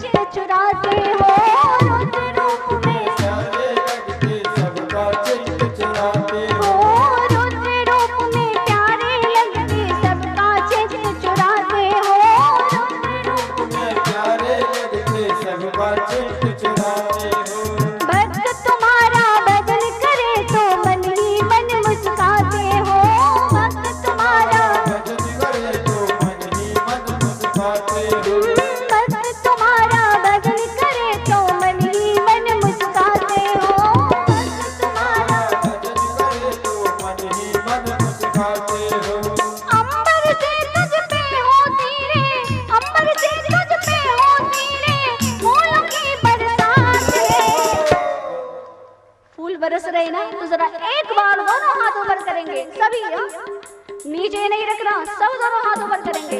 चित्त चुराते हो, रुद्र रूप में प्यारे लगते सबका चित्त चुराते हो, रुद्र रूप में प्यारे लगते सबका चित्त चुराते हो, रुद्र रूप में प्यारे लगते सबका चित्त चुराते हो। भक्त तुम्हारा भजन करे तो मन ही मन मुस्काते हो, भक्त तुम्हारा भजन करे तो मन ही मन मुस्काते हो, भक्त तुम्हारा भजन करे तो मन ही मन मुस्काते हो, भक्त तुम्हारा भजन करे तो मन ही मन मुस्काते हो। अंबर से तुझ पे होती रे, अंबर से तुझ पे होती रे फूलों की बरसात रे। फूल बरस रहे ना, तो जरा एक बार दोनों हाथ ऊपर करेंगे सभी, नीचे नहीं रखना, सब दोनों हाथ ऊपर करेंगे।